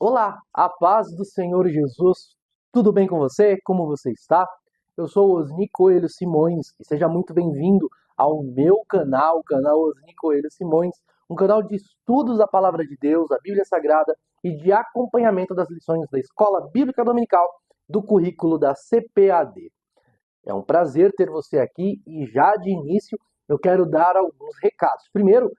Olá, a paz do Senhor Jesus. Tudo bem com você? Como você está? Eu sou Osni Coelho Simões e seja muito bem-vindo ao meu canal, o canal Osni Coelho Simões, um canal de estudos da Palavra de Deus, da Bíblia Sagrada e de acompanhamento das lições da Escola Bíblica Dominical do currículo da CPAD. É um prazer ter você aqui e já de início eu quero dar alguns recados. Primeiro,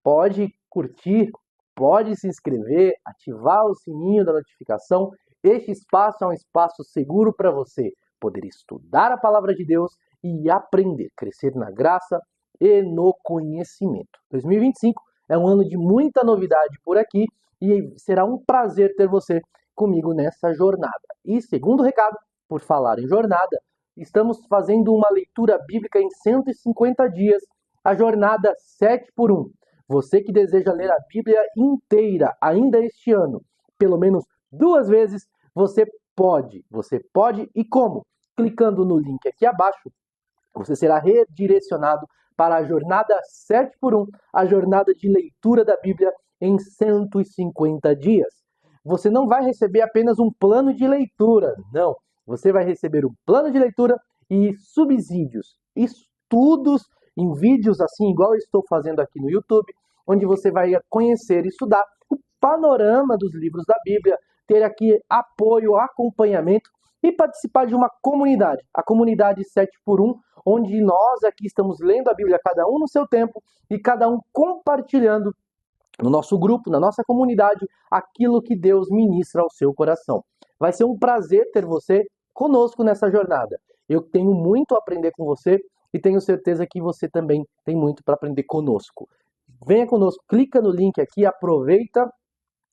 pode curtir, pode se inscrever, ativar o sininho da notificação. Este espaço é um espaço seguro para você poder estudar a palavra de Deus e aprender, crescer na graça e no conhecimento. 2025 é um ano de muita novidade por aqui e será um prazer ter você comigo nessa jornada. E segundo recado, por falar em jornada, estamos fazendo uma leitura bíblica em 150 dias, a jornada 7 por 1. Você que deseja ler a Bíblia inteira ainda este ano, pelo menos 2 vezes, você pode. Você pode e como? Clicando no link aqui abaixo, você será redirecionado para a jornada 7 por 1, a jornada de leitura da Bíblia em 150 dias. Você não vai receber apenas um plano de leitura, não. Você vai receber um plano de leitura e subsídios, estudos em vídeos assim, igual eu estou fazendo aqui no YouTube, onde você vai conhecer e estudar o panorama dos livros da Bíblia, ter aqui apoio, acompanhamento e participar de uma comunidade, a comunidade 7 por 1, onde nós aqui estamos lendo a Bíblia, cada um no seu tempo e cada um compartilhando no nosso grupo, na nossa comunidade, aquilo que Deus ministra ao seu coração. Vai ser um prazer ter você conosco nessa jornada. Eu tenho muito a aprender com você e tenho certeza que você também tem muito para aprender conosco. Venha conosco, clica no link aqui, aproveita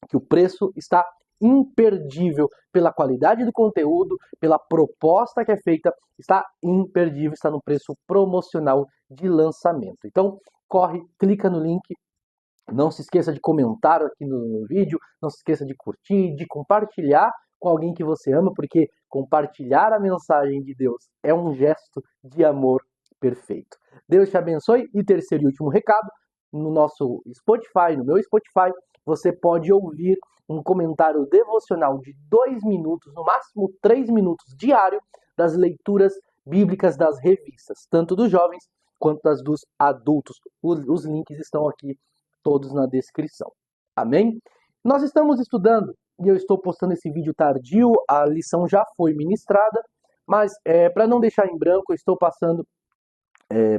que o preço está imperdível pela qualidade do conteúdo, pela proposta que é feita, está imperdível, está no preço promocional de lançamento. Então, corre, clica no link, não se esqueça de comentar aqui no vídeo, não se esqueça de curtir, de compartilhar com alguém que você ama, porque compartilhar a mensagem de Deus é um gesto de amor perfeito. Deus te abençoe. E terceiro e último recado, no nosso Spotify, no meu Spotify, você pode ouvir um comentário devocional de 2 minutos, no máximo 3 minutos diário, das leituras bíblicas das revistas, tanto dos jovens quanto das dos adultos. Os links estão aqui todos na descrição. Amém? Nós estamos estudando, e eu estou postando esse vídeo tardio, a lição já foi ministrada, mas para não deixar em branco, eu estou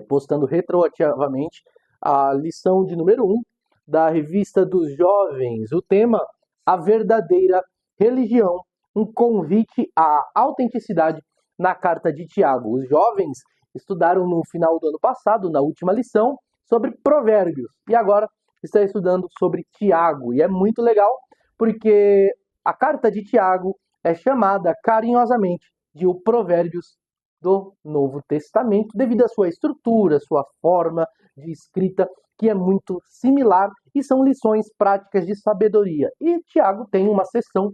postando retroativamente a lição de número 1 da revista dos jovens. O tema, a verdadeira religião, um convite à autenticidade na carta de Tiago. Os jovens estudaram no final do ano passado, na última lição, sobre provérbios. E agora está estudando sobre Tiago. E é muito legal porque a carta de Tiago é chamada carinhosamente de o Provérbios do Novo Testamento, devido à sua estrutura, sua forma de escrita, que é muito similar, e são lições práticas de sabedoria. E Tiago tem uma seção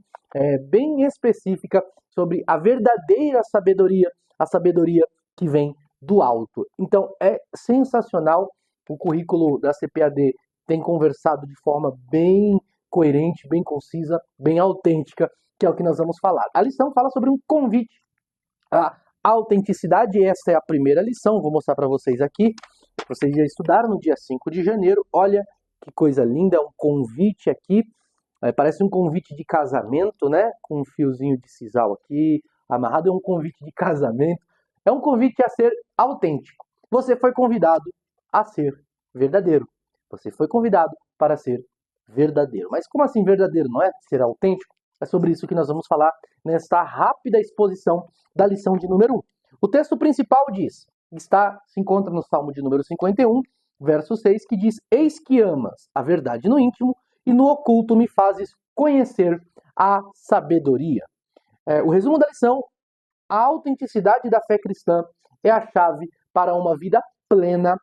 bem específica sobre a verdadeira sabedoria, a sabedoria que vem do alto. Então é sensacional, o currículo da CPAD tem conversado de forma bem coerente, bem concisa, bem autêntica, que é o que nós vamos falar. A lição fala sobre um convite à autenticidade. Essa é a primeira lição, vou mostrar para vocês aqui. Vocês já estudaram no dia 5 de janeiro. Olha que coisa linda, é um convite aqui. Parece um convite de casamento, né? Com um fiozinho de sisal aqui amarrado. É um convite de casamento. É um convite a ser autêntico. Você foi convidado a ser verdadeiro. Você foi convidado para ser verdadeiro. Mas como assim verdadeiro? Não é ser autêntico? É sobre isso que nós vamos falar nesta rápida exposição da lição de número 1. O texto principal diz, se encontra no Salmo de número 51, verso 6, que diz: Eis que amas a verdade no íntimo e no oculto me fazes conhecer a sabedoria. O resumo da lição: a autenticidade da fé cristã é a chave para uma vida plena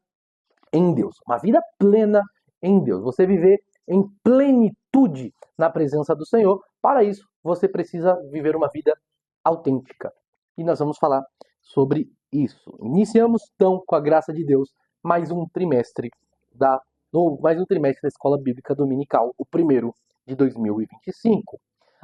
em Deus. Uma vida plena em Deus. Você viver em plenitude na presença do Senhor. Para isso, você precisa viver uma vida autêntica. E nós vamos falar sobre isso. Iniciamos, então, com a graça de Deus, mais um trimestre da Escola Bíblica Dominical, o primeiro de 2025.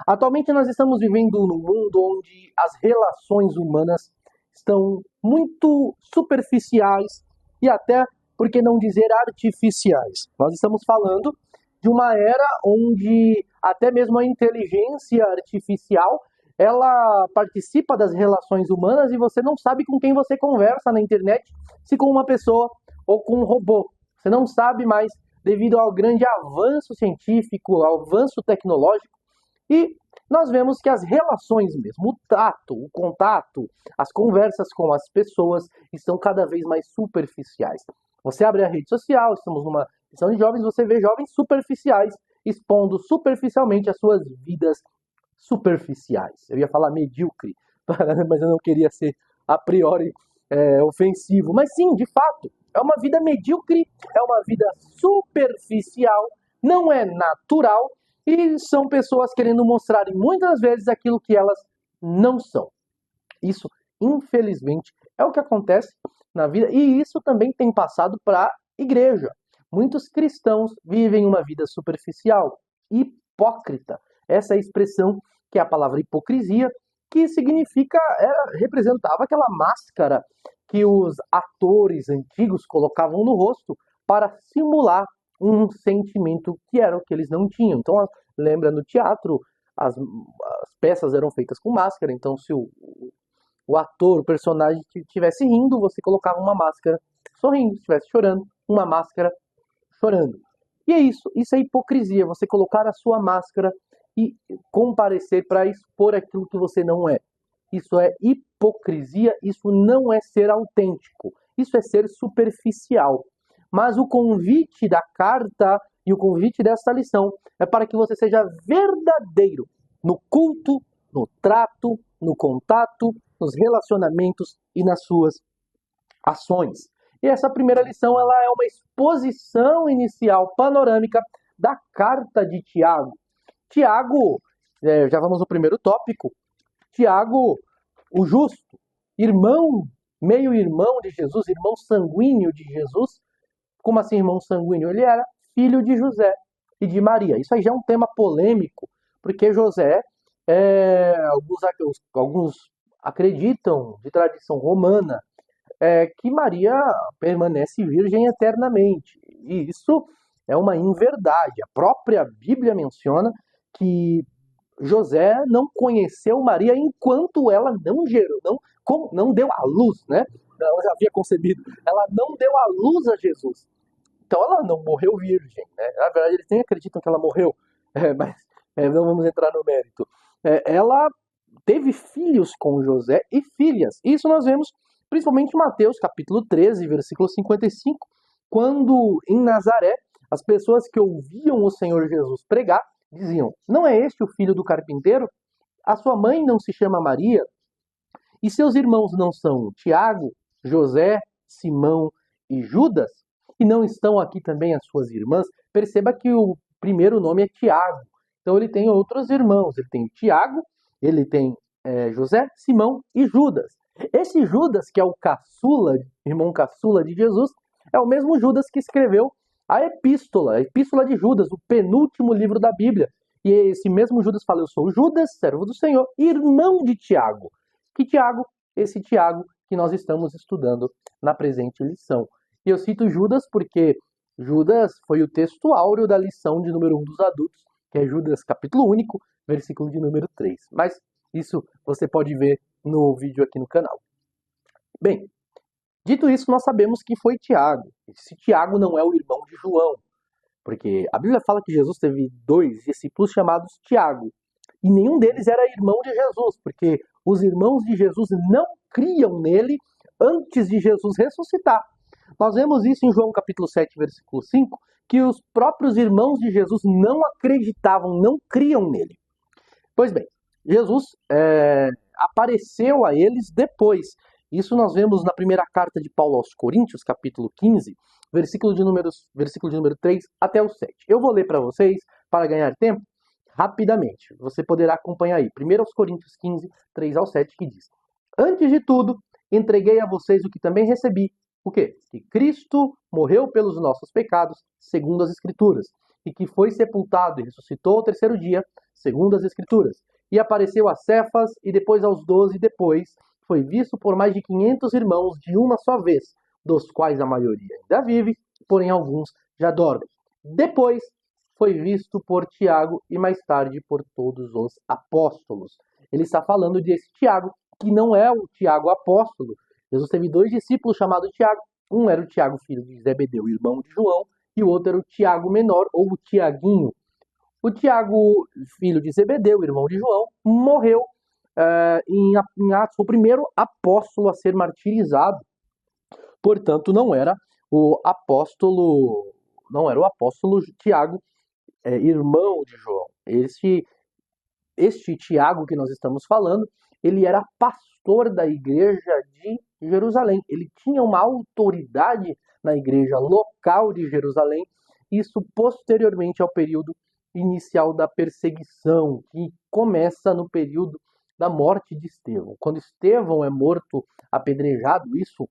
Atualmente nós estamos vivendo num mundo onde as relações humanas estão muito superficiais e até, por que não dizer, artificiais. Nós estamos falando de uma era onde até mesmo a inteligência artificial ela participa das relações humanas e você não sabe com quem você conversa na internet, se com uma pessoa ou com um robô. Você não sabe mais devido ao grande avanço científico, ao avanço tecnológico, e nós vemos que as relações mesmo, o tato, o contato, as conversas com as pessoas estão cada vez mais superficiais. Você abre a rede social, estamos numa questão de jovens, você vê jovens superficiais expondo superficialmente as suas vidas superficiais. Eu ia falar medíocre, mas eu não queria ser a priori ofensivo. Mas sim, de fato, é uma vida medíocre, é uma vida superficial, não é natural e são pessoas querendo mostrar muitas vezes aquilo que elas não são. Isso, infelizmente, é o que acontece na vida e isso também tem passado para a igreja. Muitos cristãos vivem uma vida superficial, hipócrita. Essa é a expressão que é a palavra hipocrisia, que significa, representava aquela máscara que os atores antigos colocavam no rosto para simular um sentimento que era o que eles não tinham. Então, lembra no teatro, as peças eram feitas com máscara, então se o ator, o personagem estivesse rindo, você colocava uma máscara sorrindo, se estivesse chorando, uma máscara chorando. E é isso é hipocrisia, você colocar a sua máscara e comparecer para expor aquilo que você não é. Isso é hipocrisia, isso não é ser autêntico, isso é ser superficial. Mas o convite da carta e o convite desta lição é para que você seja verdadeiro no culto, no trato, no contato, nos relacionamentos e nas suas ações. E essa primeira lição ela é uma exposição inicial panorâmica da carta de Tiago. Tiago, já vamos no primeiro tópico, Tiago, o justo, irmão, meio-irmão de Jesus, irmão sanguíneo de Jesus. Como assim irmão sanguíneo? Ele era filho de José e de Maria. Isso aí já é um tema polêmico, porque José, alguns acreditam, de tradição romana, que Maria permanece virgem eternamente. E isso é uma inverdade. A própria Bíblia menciona que José não conheceu Maria enquanto ela não gerou, não deu à luz, né? Ela já havia concebido. Ela não deu à luz a Jesus. Então ela não morreu virgem, né? Na verdade, eles nem acreditam que ela morreu, mas não vamos entrar no mérito. Ela teve filhos com José e filhas. Isso nós vemos principalmente em Mateus, capítulo 13, versículo 55, quando em Nazaré, as pessoas que ouviam o Senhor Jesus pregar, diziam, não é este o filho do carpinteiro? A sua mãe não se chama Maria? E seus irmãos não são Tiago, José, Simão e Judas? E não estão aqui também as suas irmãs? Perceba que o primeiro nome é Tiago. Então ele tem outros irmãos. Ele tem Tiago, ele tem José, Simão e Judas. Esse Judas, que é o caçula, irmão caçula de Jesus, é o mesmo Judas que escreveu a Epístola de Judas, o penúltimo livro da Bíblia. E esse mesmo Judas fala, eu sou Judas, servo do Senhor, irmão de Tiago. Que Tiago? Esse Tiago que nós estamos estudando na presente lição. E eu cito Judas porque Judas foi o texto áureo da lição de número 1 dos adultos, que é Judas capítulo único, versículo de número 3. Mas isso você pode ver no vídeo aqui no canal. Bem, dito isso, nós sabemos que foi Tiago. Esse Tiago não é o irmão de João, porque a Bíblia fala que Jesus teve 2 discípulos chamados Tiago, e nenhum deles era irmão de Jesus, porque os irmãos de Jesus não criam nele antes de Jesus ressuscitar. Nós vemos isso em João capítulo 7, versículo 5, que os próprios irmãos de Jesus não acreditavam, não criam nele. Pois bem, Jesus apareceu a eles depois. Isso nós vemos na primeira carta de Paulo aos Coríntios, capítulo 15, versículo de número 3 até o 7. Eu vou ler para vocês, para ganhar tempo, rapidamente. Você poderá acompanhar aí. 1 aos Coríntios 15, 3 ao 7, que diz: Antes de tudo, entreguei a vocês o que também recebi. O quê? Que Cristo morreu pelos nossos pecados, segundo as Escrituras, e que foi sepultado e ressuscitou ao terceiro dia, segundo as Escrituras. E apareceu a Cefas e depois aos 12, depois foi visto por mais de 500 irmãos de uma só vez, dos quais a maioria ainda vive, porém alguns já dormem. Depois foi visto por Tiago e mais tarde por todos os apóstolos. Ele está falando desse Tiago, que não é o Tiago apóstolo. Jesus teve dois discípulos chamados Tiago. Um era o Tiago, filho de Zebedeu, irmão de João, e o outro era o Tiago menor, ou o Tiaguinho. O Tiago, filho de Zebedeu, irmão de João, morreu em Atos, o primeiro apóstolo a ser martirizado. Portanto, não era o apóstolo Tiago, irmão de João. Este Tiago que nós estamos falando, ele era pastor da igreja de Jerusalém. Ele tinha uma autoridade na igreja local de Jerusalém, isso posteriormente ao período inicial da perseguição, que começa no período da morte de Estevão. Quando Estevão é morto apedrejado, isso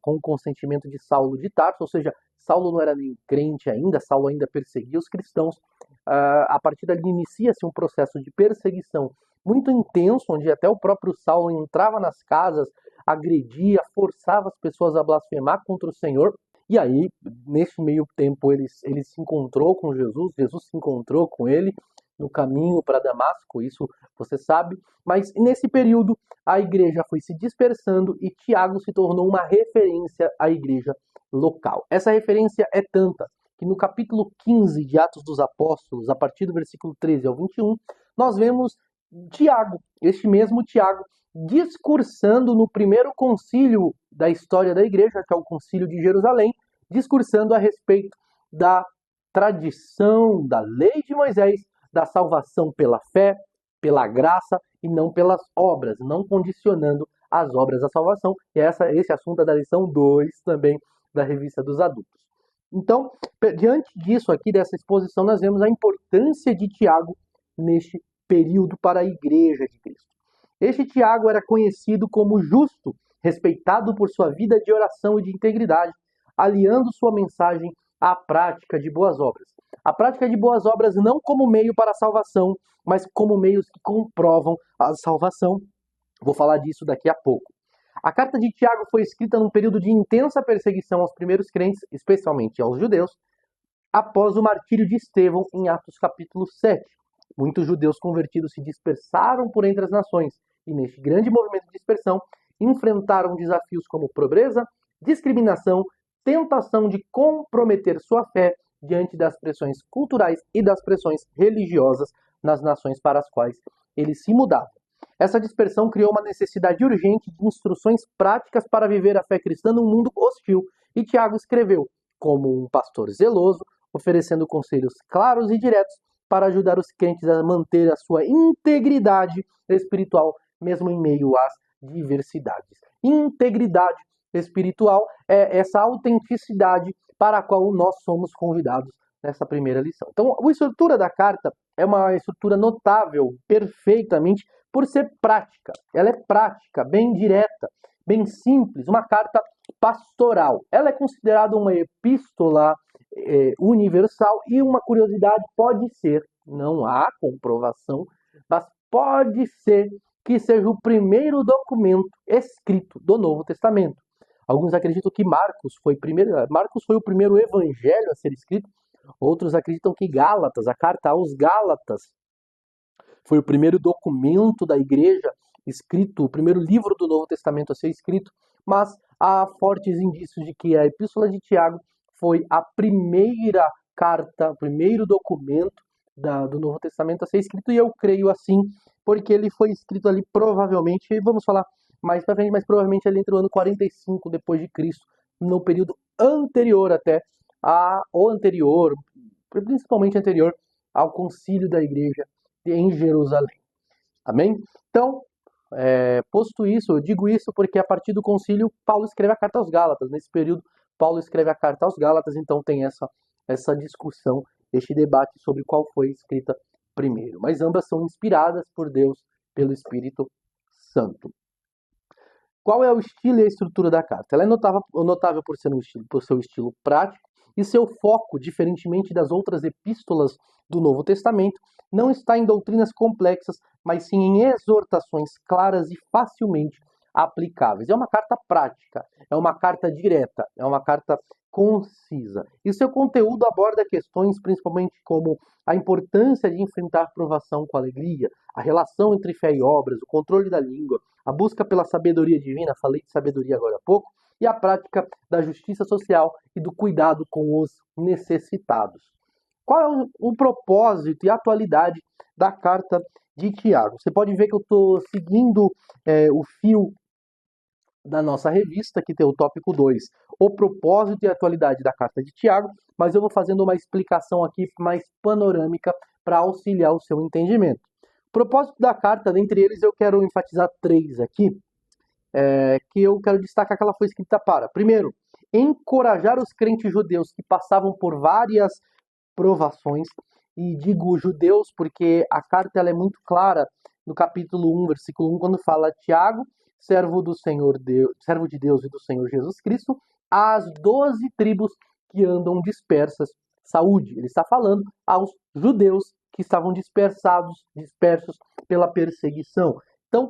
com o consentimento de Saulo de Tarso, ou seja, Saulo não era nem crente ainda, Saulo ainda perseguia os cristãos. A partir dali inicia-se um processo de perseguição muito intenso, onde até o próprio Saulo entrava nas casas, agredia, forçava as pessoas a blasfemar contra o Senhor. E aí, nesse meio tempo, ele se encontrou com Jesus, Jesus se encontrou com ele no caminho para Damasco, isso você sabe. Mas nesse período, a igreja foi se dispersando e Tiago se tornou uma referência à igreja local. Essa referência é tanta que no capítulo 15 de Atos dos Apóstolos, a partir do versículo 13 ao 21, nós vemos Tiago, este mesmo Tiago, discursando no primeiro concílio da história da igreja, que é o concílio de Jerusalém, discursando a respeito da tradição da lei de Moisés, da salvação pela fé, pela graça e não pelas obras, não condicionando as obras à salvação. E esse assunto é da lição 2 também da Revista dos Adultos. Então, diante disso aqui, dessa exposição, nós vemos a importância de Tiago neste período para a igreja de Cristo. Este Tiago era conhecido como justo, respeitado por sua vida de oração e de integridade, aliando sua mensagem à prática de boas obras. A prática de boas obras não como meio para a salvação, mas como meios que comprovam a salvação. Vou falar disso daqui a pouco. A carta de Tiago foi escrita num período de intensa perseguição aos primeiros crentes, especialmente aos judeus, após o martírio de Estevão em Atos capítulo 7. Muitos judeus convertidos se dispersaram por entre as nações e, neste grande movimento de dispersão, enfrentaram desafios como pobreza, discriminação, tentação de comprometer sua fé diante das pressões culturais e das pressões religiosas nas nações para as quais eles se mudavam. Essa dispersão criou uma necessidade urgente de instruções práticas para viver a fé cristã num mundo hostil, e Tiago escreveu como um pastor zeloso, oferecendo conselhos claros e diretos para ajudar os crentes a manter a sua integridade espiritual, mesmo em meio às diversidades. Integridade espiritual é essa autenticidade para a qual nós somos convidados nessa primeira lição. Então, a estrutura da carta é uma estrutura notável, perfeitamente, por ser prática. Ela é prática, bem direta, bem simples, uma carta pastoral. Ela é considerada uma epístola universal e uma curiosidade pode ser, não há comprovação, mas pode ser que seja o primeiro documento escrito do Novo Testamento. Alguns acreditam que Marcos foi o primeiro evangelho a ser escrito. Outros acreditam que Gálatas, a carta aos Gálatas, foi o primeiro documento da igreja escrito, o primeiro livro do Novo Testamento a ser escrito, mas há fortes indícios de que a Epístola de Tiago foi a primeira carta, o primeiro documento do Novo Testamento a ser escrito, e eu creio assim, porque ele foi escrito ali provavelmente, vamos falar mais para frente, mas provavelmente ali entre o ano 45 depois de Cristo, no período anterior até principalmente anterior ao concílio da igreja em Jerusalém. Amém? Então, posto isso, eu digo isso porque a partir do concílio, Paulo escreve a carta aos Gálatas. Nesse período, Paulo escreve a carta aos Gálatas, então tem essa discussão, este debate sobre qual foi escrita primeiro. Mas ambas são inspiradas por Deus, pelo Espírito Santo. Qual é o estilo e a estrutura da carta? Ela é notável por seu estilo prático, e seu foco, diferentemente das outras epístolas do Novo Testamento, não está em doutrinas complexas, mas sim em exortações claras e facilmente aplicáveis. É uma carta prática, é uma carta direta, é uma carta concisa. E seu conteúdo aborda questões principalmente como a importância de enfrentar provação com alegria, a relação entre fé e obras, o controle da língua, a busca pela sabedoria divina, falei de sabedoria agora há pouco, e a prática da justiça social e do cuidado com os necessitados. Qual é o propósito e a atualidade da carta de Tiago? Você pode ver que eu estou seguindo o fio da nossa revista, que tem o tópico 2, o propósito e a atualidade da carta de Tiago, mas eu vou fazendo uma explicação aqui mais panorâmica para auxiliar o seu entendimento. O propósito da carta, dentre eles, eu quero enfatizar 3 aqui, que eu quero destacar que ela foi escrita para, primeiro, encorajar os crentes judeus que passavam por várias provações, e digo judeus porque a carta ela é muito clara no capítulo 1, versículo 1, quando fala Tiago, servo do Senhor Deus, servo de Deus e do Senhor Jesus Cristo, às 12 tribos que andam dispersas, saúde. Ele está falando aos judeus que estavam dispersos pela perseguição. Então, o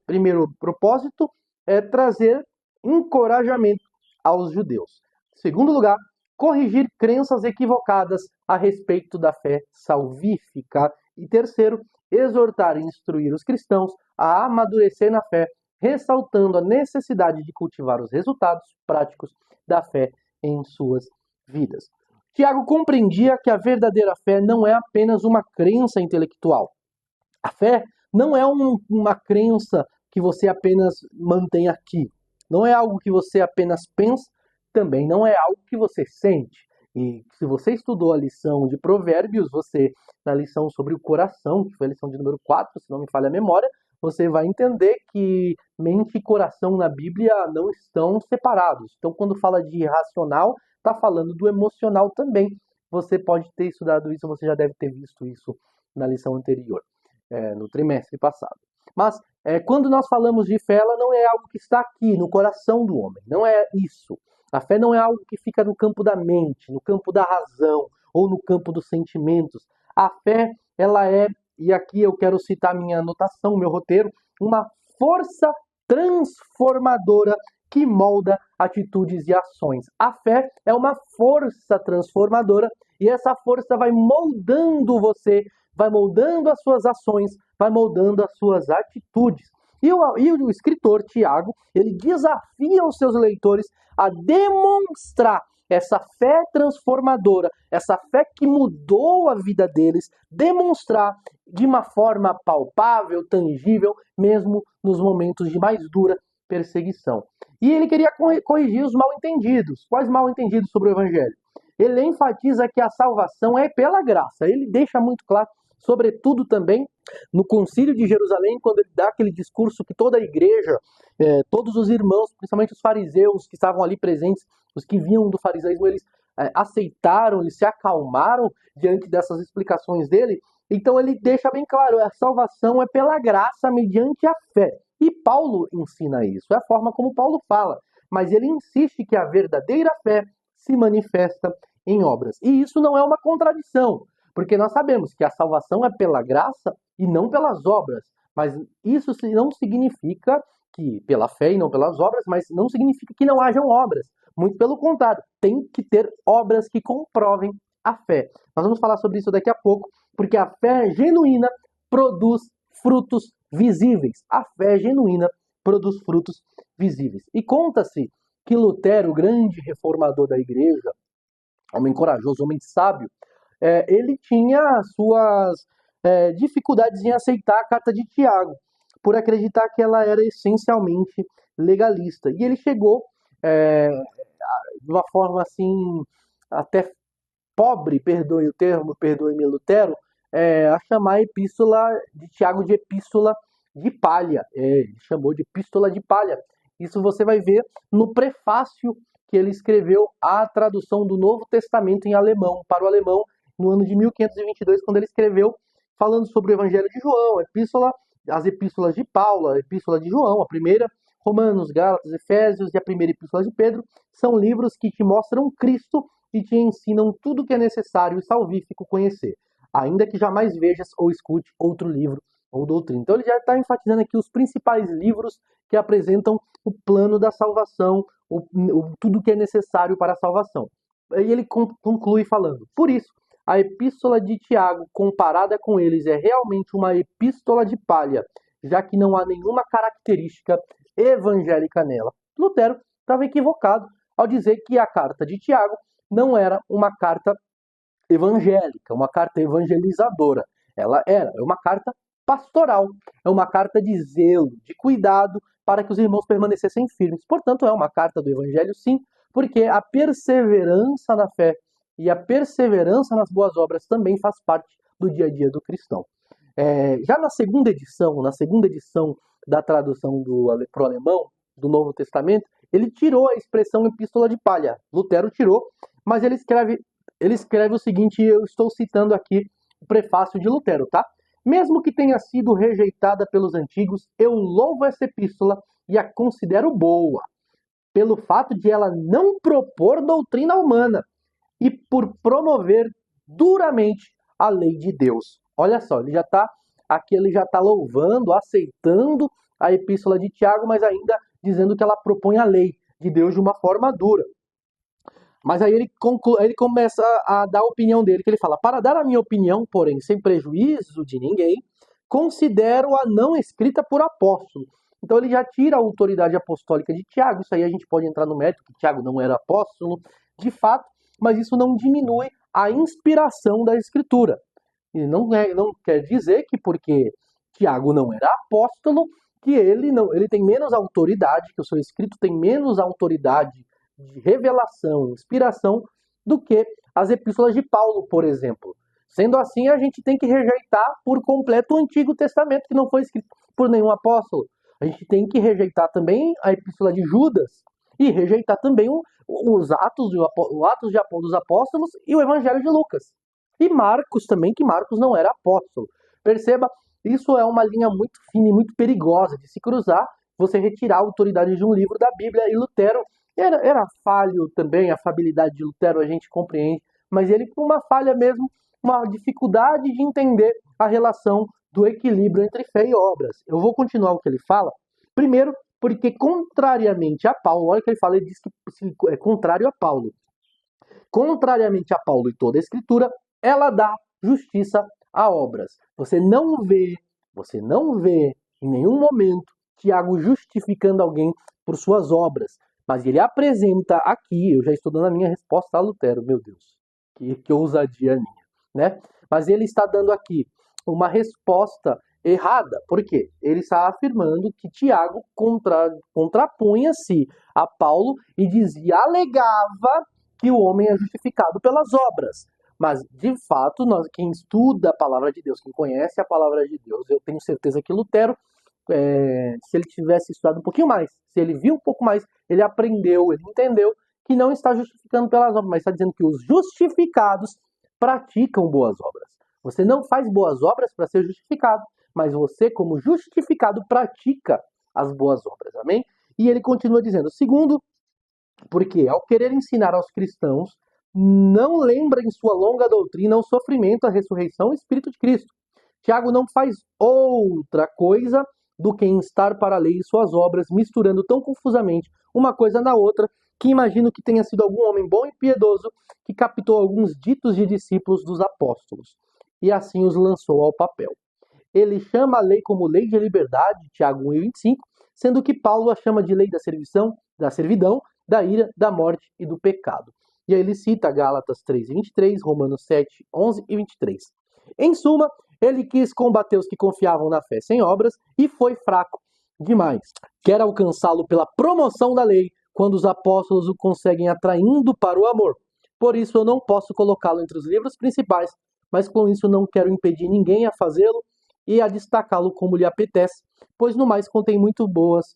primeiro propósito é trazer encorajamento aos judeus. Segundo lugar, corrigir crenças equivocadas a respeito da fé salvífica. E terceiro, exortar e instruir os cristãos a amadurecer na fé, ressaltando a necessidade de cultivar os resultados práticos da fé em suas vidas. Tiago compreendia que a verdadeira fé não é apenas uma crença intelectual. A fé não é uma crença que você apenas mantém aqui. Não é algo que você apenas pensa, também não é algo que você sente. E se você estudou a lição de Provérbios, na lição sobre o coração, que foi a lição de número 4, se não me falha a memória, você vai entender que mente e coração na Bíblia não estão separados. Então, quando fala de racional, está falando do emocional também. Você pode ter estudado isso, você já deve ter visto isso na lição anterior, no trimestre passado. Mas, quando nós falamos de fé, ela não é algo que está aqui, no coração do homem. Não é isso. A fé não é algo que fica no campo da mente, no campo da razão ou no campo dos sentimentos. A fé, ela é, e aqui eu quero citar minha anotação, meu roteiro, uma força transformadora que molda atitudes e ações. A fé é uma força transformadora e essa força vai moldando você, vai moldando as suas ações, vai moldando as suas atitudes. E o escritor Tiago, ele desafia os seus leitores a demonstrar essa fé transformadora, essa fé que mudou a vida deles, demonstrar de uma forma palpável, tangível, mesmo nos momentos de mais dura perseguição. E ele queria corrigir os mal-entendidos. Quais mal-entendidos sobre o Evangelho? Ele enfatiza que a salvação é pela graça. Ele deixa muito claro, sobretudo também no Concílio de Jerusalém, quando ele dá aquele discurso que toda a igreja, todos os irmãos, principalmente os fariseus que estavam ali presentes, os que vinham do farisaísmo, eles aceitaram, eles se acalmaram diante dessas explicações dele. Então ele deixa bem claro, a salvação é pela graça mediante a fé. E Paulo ensina isso, é a forma como Paulo fala. Mas ele insiste que a verdadeira fé se manifesta em obras. E isso não é uma contradição, porque nós sabemos que a salvação é pela graça e não pelas obras. Mas isso não significa que pela fé e não pelas obras, mas não significa que não hajam obras. Muito pelo contrário, tem que ter obras que comprovem a fé. Nós vamos falar sobre isso daqui a pouco, porque a fé genuína produz frutos visíveis. A fé genuína produz frutos visíveis. E conta-se que Lutero, o grande reformador da igreja, homem corajoso, homem sábio, ele tinha suas dificuldades em aceitar a carta de Tiago, por acreditar que ela era essencialmente legalista. E ele chegou de uma forma assim, até pobre, perdoe o termo, perdoe-me Lutero, a chamar a epístola de Tiago de epístola de palha. Ele chamou de epístola de palha. Isso você vai ver no prefácio que ele escreveu à tradução do Novo Testamento em alemão, para o alemão, no ano de 1522, quando ele escreveu falando sobre o Evangelho de João, as epístolas de Paulo, a epístola de João, a primeira, Romanos, Gálatas, Efésios e a primeira epístola de Pedro, são livros que te mostram Cristo e te ensinam tudo o que é necessário e salvífico conhecer, ainda que jamais vejas ou escute outro livro ou doutrina. Então ele já está enfatizando aqui os principais livros que apresentam o plano da salvação, tudo que é necessário para a salvação. E ele conclui falando: por isso, a epístola de Tiago, comparada com eles, é realmente uma epístola de palha, já que não há nenhuma característica evangélica nela. Lutero estava equivocado ao dizer que a carta de Tiago não era uma carta evangélica, uma carta evangelizadora. Ela é uma carta pastoral, é uma carta de zelo, de cuidado para que os irmãos permanecessem firmes. Portanto, é uma carta do evangelho, sim, porque a perseverança na fé e a perseverança nas boas obras também faz parte do dia a dia do cristão. Já na segunda edição da tradução para o alemão do Novo Testamento, ele tirou a expressão epístola de palha. Lutero tirou, mas ele escreve o seguinte, eu estou citando aqui o prefácio de Lutero, tá? Mesmo que tenha sido rejeitada pelos antigos, eu louvo essa epístola e a considero boa, pelo fato de ela não propor doutrina humana e por promover duramente a lei de Deus. Olha só, ele já está louvando, aceitando a epístola de Tiago, mas ainda dizendo que ela propõe a lei de Deus de uma forma dura. Mas aí ele começa a dar a opinião dele, que ele fala: para dar a minha opinião, porém, sem prejuízo de ninguém, considero-a não escrita por apóstolo. Então ele já tira a autoridade apostólica de Tiago. Isso aí a gente pode entrar no mérito, que Tiago não era apóstolo, de fato, mas isso não diminui a inspiração da Escritura. E não quer dizer que porque Tiago não era apóstolo, que ele tem menos autoridade, que o seu escrito tem menos autoridade de revelação, inspiração, do que as epístolas de Paulo, por exemplo. Sendo assim, a gente tem que rejeitar por completo o Antigo Testamento, que não foi escrito por nenhum apóstolo. A gente tem que rejeitar também a epístola de Judas e rejeitar também os Atos dos Apóstolos e o Evangelho de Lucas. E Marcos também, que Marcos não era apóstolo. Perceba, isso é uma linha muito fina e muito perigosa de se cruzar, você retirar a autoridade de um livro da Bíblia. E Lutero era falho também, a fabilidade de Lutero a gente compreende, mas ele com uma falha mesmo, uma dificuldade de entender a relação do equilíbrio entre fé e obras. Eu vou continuar o que ele fala. Primeiro, porque contrariamente a Paulo, olha o que ele fala, ele diz que é contrário a Paulo. Contrariamente a Paulo e toda a Escritura, ela dá justiça a obras. Você não vê em nenhum momento Tiago justificando alguém por suas obras. Mas ele apresenta aqui, eu já estou dando a minha resposta a Lutero, meu Deus, que ousadia minha, né? Mas ele está dando aqui uma resposta errada. Por quê? Ele está afirmando que Tiago contrapunha-se a Paulo e alegava que o homem é justificado pelas obras. Mas, de fato, quem estuda a palavra de Deus, quem conhece a palavra de Deus, eu tenho certeza que Lutero, se ele tivesse estudado um pouquinho mais, se ele viu um pouco mais, ele aprendeu, ele entendeu que não está justificando pelas obras, mas está dizendo que os justificados praticam boas obras. Você não faz boas obras para ser justificado, mas você, como justificado, pratica as boas obras. Amém? E ele continua dizendo: segundo, porque ao querer ensinar aos cristãos, não lembra em sua longa doutrina o sofrimento, a ressurreição e o Espírito de Cristo. Tiago não faz outra coisa do que instar para a lei e suas obras, misturando tão confusamente uma coisa na outra, que imagino que tenha sido algum homem bom e piedoso que captou alguns ditos de discípulos dos apóstolos, e assim os lançou ao papel. Ele chama a lei como lei de liberdade, Tiago 1:25, sendo que Paulo a chama de lei da servidão, da ira, da morte e do pecado. E aí ele cita Gálatas 3:23, Romanos 7:11 e 23. Em suma, ele quis combater os que confiavam na fé sem obras e foi fraco demais. Quer alcançá-lo pela promoção da lei, quando os apóstolos o conseguem atraindo para o amor. Por isso eu não posso colocá-lo entre os livros principais, mas com isso não quero impedir ninguém a fazê-lo e a destacá-lo como lhe apetece, pois no mais contém muitas boas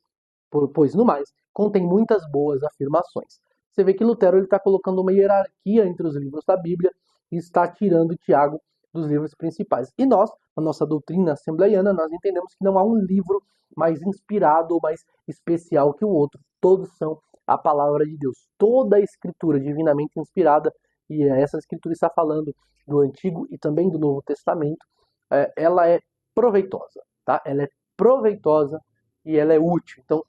afirmações. Você vê que Lutero está colocando uma hierarquia entre os livros da Bíblia e está tirando Tiago dos livros principais. E nós, na nossa doutrina assembleiana, nós entendemos que não há um livro mais inspirado ou mais especial que o outro. Todos são a palavra de Deus. Toda a escritura divinamente inspirada e essa escritura está falando do Antigo e também do Novo Testamento, ela é proveitosa, tá? Ela é proveitosa e ela é útil. Então,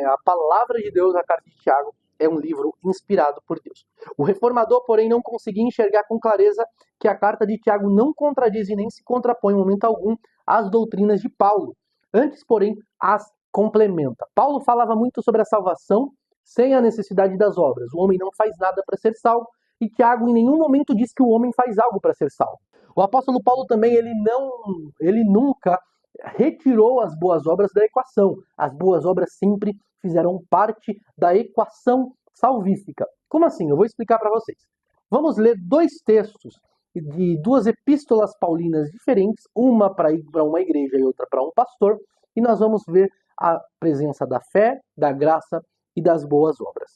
a palavra de Deus, a carta de Tiago, é um livro inspirado por Deus. O reformador, porém, não conseguia enxergar com clareza que a carta de Tiago não contradiz e nem se contrapõe em momento algum às doutrinas de Paulo. Antes, porém, as complementa. Paulo falava muito sobre a salvação sem a necessidade das obras. O homem não faz nada para ser salvo, e Tiago em nenhum momento diz que o homem faz algo para ser salvo. O apóstolo Paulo também, ele nunca retirou as boas obras da equação. As boas obras sempre fizeram parte da equação salvífica. Como assim? Eu vou explicar para vocês. Vamos ler dois textos de duas epístolas paulinas diferentes, uma para uma igreja e outra para um pastor, e nós vamos ver a presença da fé, da graça e das boas obras.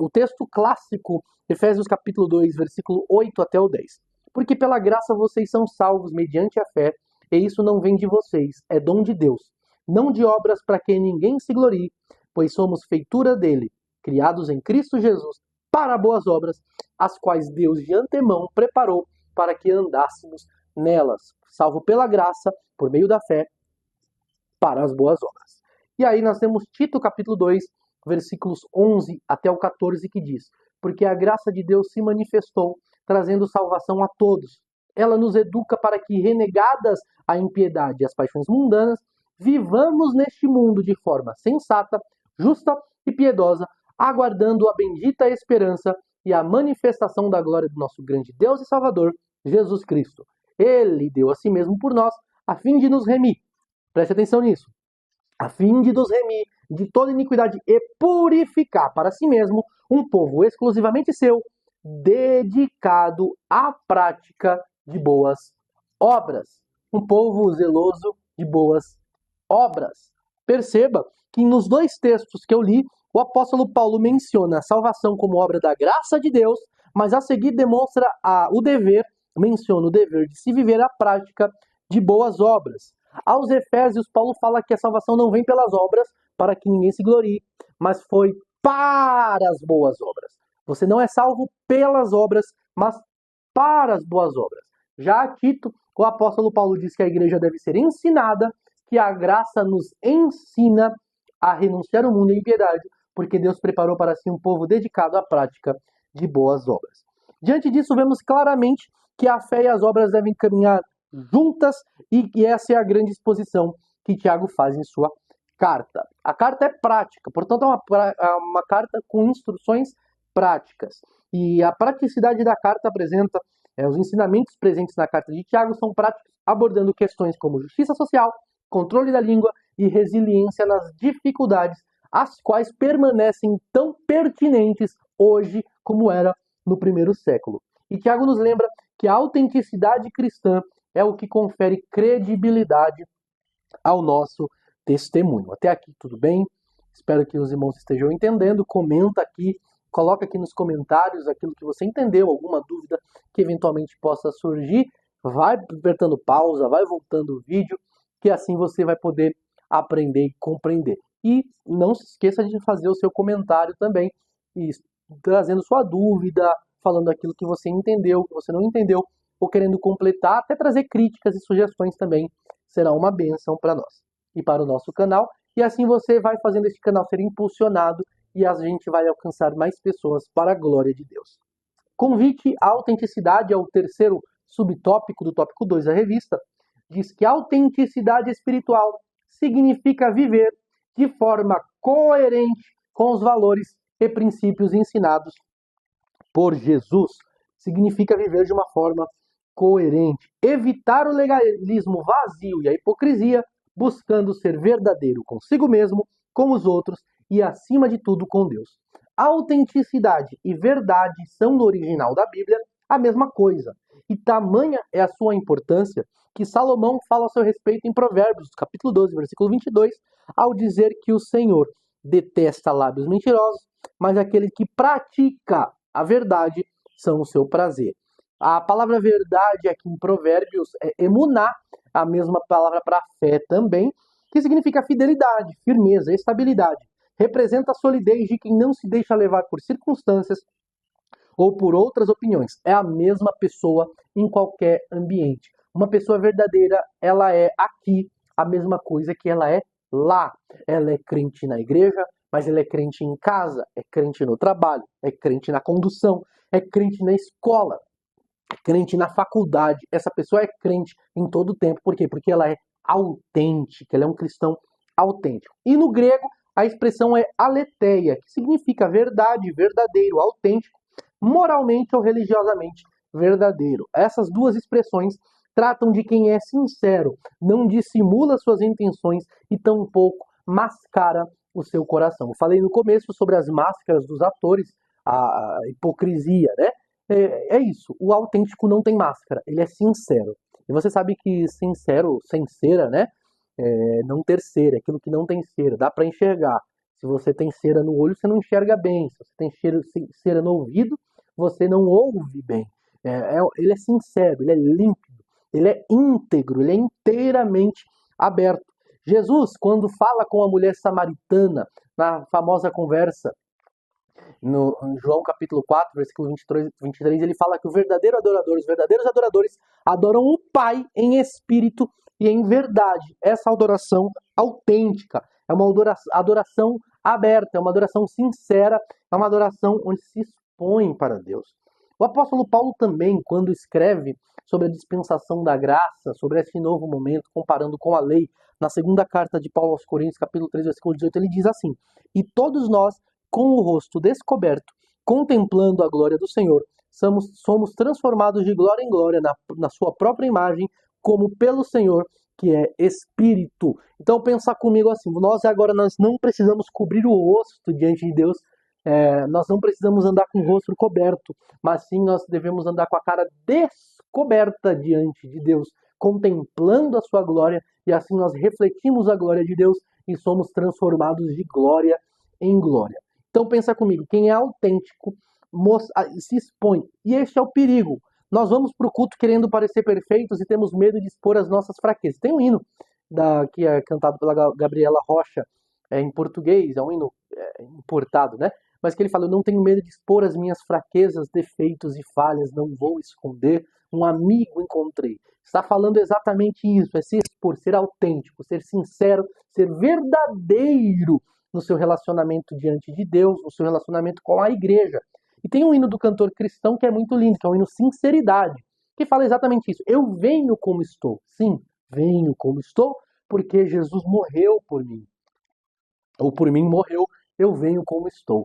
O texto clássico, Efésios capítulo 2, versículo 8 até o 10. Porque pela graça vocês são salvos mediante a fé, e isso não vem de vocês, é dom de Deus, não de obras para que ninguém se glorie, pois somos feitura dele, criados em Cristo Jesus, para boas obras, as quais Deus de antemão preparou para que andássemos nelas, salvo pela graça, por meio da fé, para as boas obras. E aí nós temos Tito capítulo 2, versículos 11 até o 14, que diz: porque a graça de Deus se manifestou, trazendo salvação a todos. Ela nos educa para que, renegadas a impiedade e as paixões mundanas, vivamos neste mundo de forma sensata, justa e piedosa, aguardando a bendita esperança e a manifestação da glória do nosso grande Deus e Salvador, Jesus Cristo. Ele deu a si mesmo por nós, a fim de nos remir. Preste atenção nisso. A fim de nos remir de toda iniquidade e purificar para si mesmo um povo exclusivamente seu, dedicado à prática de boas obras. Um povo zeloso de boas obras. Perceba que nos dois textos que eu li, o apóstolo Paulo menciona a salvação como obra da graça de Deus, mas a seguir demonstra menciona o dever de se viver a prática de boas obras. Aos Efésios, Paulo fala que a salvação não vem pelas obras, para que ninguém se glorie, mas foi para as boas obras. Você não é salvo pelas obras, mas para as boas obras. Já a Tito, o apóstolo Paulo diz que a igreja deve ser ensinada, que a graça nos ensina a renunciar ao mundo e à impiedade, porque Deus preparou para si um povo dedicado à prática de boas obras. Diante disso, vemos claramente que a fé e as obras devem caminhar juntas, e essa é a grande exposição que Tiago faz em sua carta. A carta é prática, portanto é uma carta com instruções práticas. E a praticidade da carta apresenta os ensinamentos presentes na carta de Tiago são práticos, abordando questões como justiça social, controle da língua e resiliência nas dificuldades, as quais permanecem tão pertinentes hoje como era no primeiro século. E Tiago nos lembra que a autenticidade cristã é o que confere credibilidade ao nosso testemunho. Até aqui tudo bem? Espero que os irmãos estejam entendendo. Comenta aqui, coloca aqui nos comentários aquilo que você entendeu, alguma dúvida que eventualmente possa surgir. Vai apertando pausa, vai voltando o vídeo, que assim você vai poder aprender e compreender. E não se esqueça de fazer o seu comentário também, e trazendo sua dúvida, falando aquilo que você entendeu, que você não entendeu, ou querendo completar, até trazer críticas e sugestões também, será uma bênção para nós e para o nosso canal. E assim você vai fazendo este canal ser impulsionado e a gente vai alcançar mais pessoas para a glória de Deus. Convite à autenticidade é o terceiro subtópico do tópico 2 da revista. Diz que autenticidade espiritual significa viver de forma coerente com os valores e princípios ensinados por Jesus. Significa viver de uma forma coerente. Evitar o legalismo vazio e a hipocrisia, buscando ser verdadeiro consigo mesmo, com os outros e, acima de tudo, com Deus. Autenticidade e verdade são, no original da Bíblia, a mesma coisa. E tamanha é a sua importância que Salomão fala a seu respeito em Provérbios, capítulo 12, versículo 22, ao dizer que o Senhor detesta lábios mentirosos, mas aquele que pratica a verdade são o seu prazer. A palavra verdade aqui em Provérbios é emuná, a mesma palavra para fé também, que significa fidelidade, firmeza, estabilidade. Representa a solidez de quem não se deixa levar por circunstâncias ou por outras opiniões. É a mesma pessoa em qualquer ambiente. Uma pessoa verdadeira, ela é aqui a mesma coisa que ela é lá. Ela é crente na igreja, mas ela é crente em casa, é crente no trabalho, é crente na condução, é crente na escola, é crente na faculdade. Essa pessoa é crente em todo o tempo. Por quê? Porque ela é autêntica, ela é um cristão autêntico. E no grego, a expressão é aletheia, que significa verdade, verdadeiro, autêntico, moralmente ou religiosamente verdadeiro. Essas duas expressões tratam de quem é sincero, não dissimula suas intenções e tampouco mascara o seu coração. Eu falei no começo sobre as máscaras dos atores, a hipocrisia, né? É isso, o autêntico não tem máscara, ele é sincero. E você sabe que sincero, sem cera, né? Não ter cera, aquilo que não tem cera, dá para enxergar. Se você tem cera no olho, você não enxerga bem. Se você tem cera no ouvido, você não ouve bem. Ele é sincero, ele é límpido, ele é íntegro, ele é inteiramente aberto. Jesus, quando fala com a mulher samaritana, na famosa conversa no em João capítulo 4, versículo 23, ele fala que os verdadeiros adoradores adoram o Pai em espírito e em verdade. Essa adoração autêntica é uma adoração aberta, é uma adoração sincera, é uma adoração onde se expõe para Deus. O apóstolo Paulo também, quando escreve sobre a dispensação da graça, sobre esse novo momento, comparando com a lei, na segunda carta de Paulo aos Coríntios, capítulo 3, versículo 18, ele diz assim: "E todos nós, com o rosto descoberto, contemplando a glória do Senhor, somos transformados de glória em glória na sua própria imagem, como pelo Senhor, que é Espírito." Então pensa comigo assim, nós não precisamos cobrir o rosto diante de Deus, nós não precisamos andar com o rosto coberto, mas sim nós devemos andar com a cara descoberta diante de Deus, contemplando a sua glória, e assim nós refletimos a glória de Deus e somos transformados de glória em glória. Então pensa comigo, quem é autêntico se expõe. E este é o perigo. Nós vamos para o culto querendo parecer perfeitos e temos medo de expor as nossas fraquezas. Tem um hino que é cantado pela Gabriela Rocha, em português, é um hino importado, né? Mas que ele fala: "Eu não tenho medo de expor as minhas fraquezas, defeitos e falhas, não vou esconder, um amigo encontrei." Está falando exatamente isso, é se expor, ser autêntico, ser sincero, ser verdadeiro no seu relacionamento diante de Deus, no seu relacionamento com a igreja. E tem um hino do cantor cristão que é muito lindo, que é o hino Sinceridade, que fala exatamente isso. Eu venho como estou. Sim, venho como estou, porque Jesus morreu por mim. Ou por mim morreu, eu venho como estou.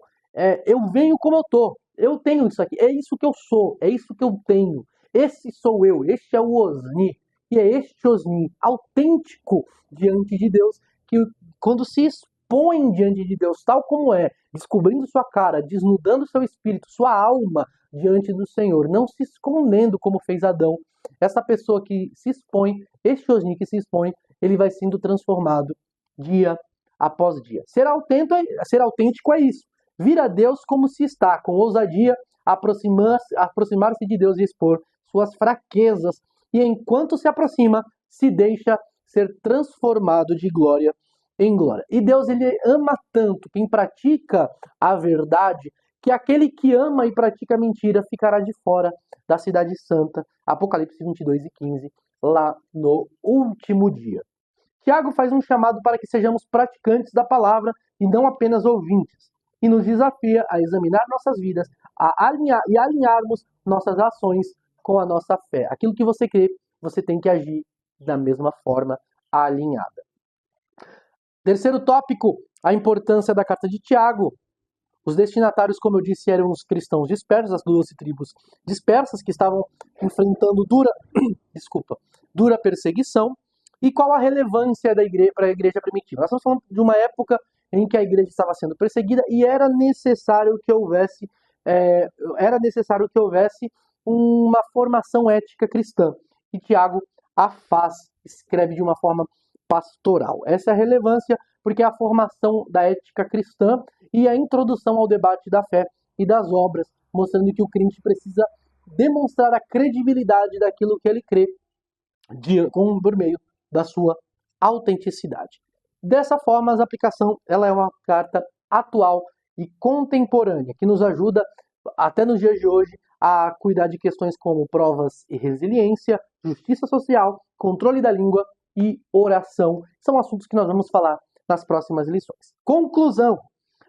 Eu venho como eu estou. Eu tenho isso aqui. É isso que eu sou. É isso que eu tenho. Esse sou eu. Este é o Osni. E é este Osni autêntico diante de Deus que, quando se expõe diante de Deus tal como é, descobrindo sua cara, desnudando seu espírito, sua alma diante do Senhor, não se escondendo como fez Adão. Essa pessoa que se expõe, este Osni que se expõe, ele vai sendo transformado dia após dia. Ser autêntico é isso. Vir a Deus como se está, com ousadia, aproximar-se de Deus e expor suas fraquezas. E enquanto se aproxima, se deixa ser transformado de glória em glória. E Deus, ele ama tanto quem pratica a verdade, que aquele que ama e pratica a mentira ficará de fora da cidade santa. Apocalipse 22:15, lá no último dia. Tiago faz um chamado para que sejamos praticantes da palavra e não apenas ouvintes, e nos desafia a examinar nossas vidas, e alinharmos nossas ações com a nossa fé. Aquilo que você crê, você tem que agir da mesma forma alinhada. Terceiro tópico, a importância da carta de Tiago. Os destinatários, como eu disse, eram os cristãos dispersos, as 12 tribos dispersas que estavam enfrentando dura perseguição. E qual a relevância da igreja para a igreja primitiva? Nós estamos falando de uma época em que a igreja estava sendo perseguida e era necessário que houvesse uma formação ética cristã. E Tiago escreve de uma forma pastoral. Essa é a relevância, porque é a formação da ética cristã e a introdução ao debate da fé e das obras, mostrando que o crente precisa demonstrar a credibilidade daquilo que ele crê por meio da sua autenticidade. Dessa forma, a aplicação ela é uma carta atual e contemporânea, que nos ajuda até nos dias de hoje, a cuidar de questões como provas e resiliência, justiça social, controle da língua e oração. São assuntos que nós vamos falar nas próximas lições. Conclusão.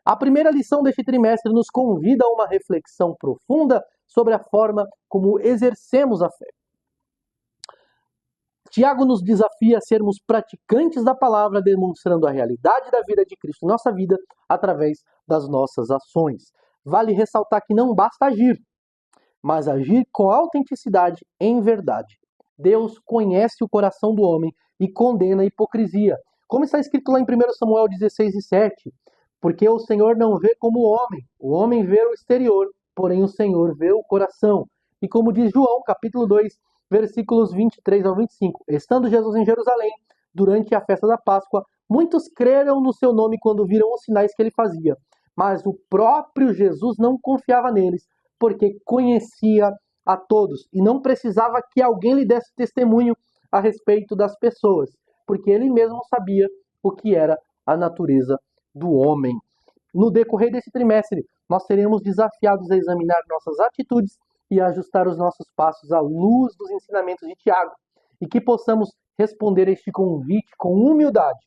A primeira lição deste trimestre nos convida a uma reflexão profunda sobre a forma como exercemos a fé. Tiago nos desafia a sermos praticantes da palavra, demonstrando a realidade da vida de Cristo em nossa vida através das nossas ações. Vale ressaltar que não basta agir, mas agir com autenticidade em verdade. Deus conhece o coração do homem e condena a hipocrisia. Como está escrito lá em 1 Samuel 16:7, porque o Senhor não vê como o homem vê o exterior, porém o Senhor vê o coração. E como diz João, capítulo 2, versículos 23 ao 25, estando Jesus em Jerusalém, durante a festa da Páscoa, muitos creram no seu nome quando viram os sinais que ele fazia. Mas o próprio Jesus não confiava neles, porque conhecia a todos e não precisava que alguém lhe desse testemunho a respeito das pessoas, porque ele mesmo sabia o que era a natureza do homem. No decorrer desse trimestre, nós seremos desafiados a examinar nossas atitudes e a ajustar os nossos passos à luz dos ensinamentos de Tiago, e que possamos responder a este convite com humildade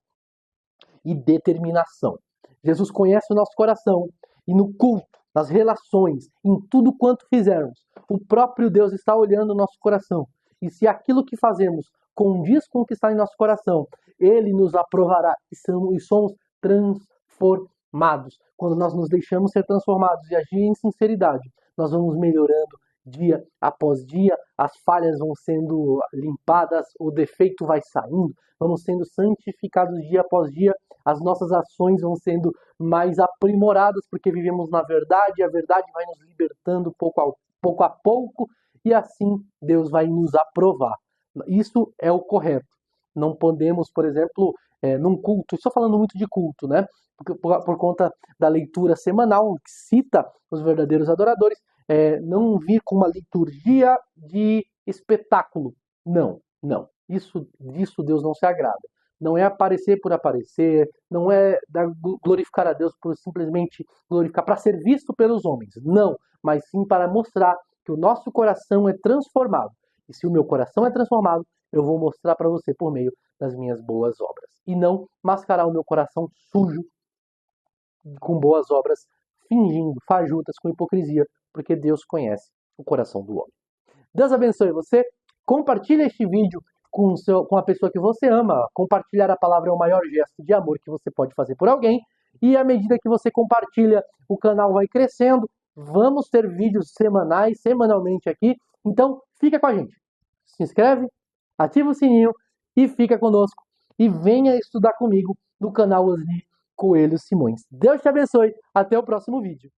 e determinação. Jesus conhece o nosso coração e no culto, nas relações, em tudo quanto fizermos, o próprio Deus está olhando o nosso coração. E se aquilo que fazemos condiz com o que está em nosso coração, Ele nos aprovará e somos transformados. Quando nós nos deixamos ser transformados e agir em sinceridade, nós vamos melhorando dia após dia, as falhas vão sendo limpadas, o defeito vai saindo, vamos sendo santificados dia após dia, as nossas ações vão sendo mais aprimoradas, porque vivemos na verdade, a verdade vai nos libertando pouco a pouco, e assim Deus vai nos aprovar. Isso é o correto. Não podemos, por exemplo, num culto, estou falando muito de culto, né? Por conta da leitura semanal, que cita os verdadeiros adoradores, não vir com uma liturgia de espetáculo. Não. Disso Deus não se agrada. Não é aparecer por aparecer, não é glorificar a Deus por simplesmente glorificar para ser visto pelos homens. Não, mas sim para mostrar que o nosso coração é transformado. E se o meu coração é transformado, eu vou mostrar para você por meio das minhas boas obras. E não mascarar o meu coração sujo com boas obras, fingindo, fajutas, com hipocrisia, porque Deus conhece o coração do homem. Deus abençoe você. Compartilhe este vídeo com a pessoa que você ama. Compartilhar a palavra é o maior gesto de amor que você pode fazer por alguém. E à medida que você compartilha, o canal vai crescendo. Vamos ter vídeos semanalmente aqui. Então, fica com a gente. Se inscreve, ativa o sininho e fica conosco. E venha estudar comigo no canal Osni Coelho Simões. Deus te abençoe. Até o próximo vídeo.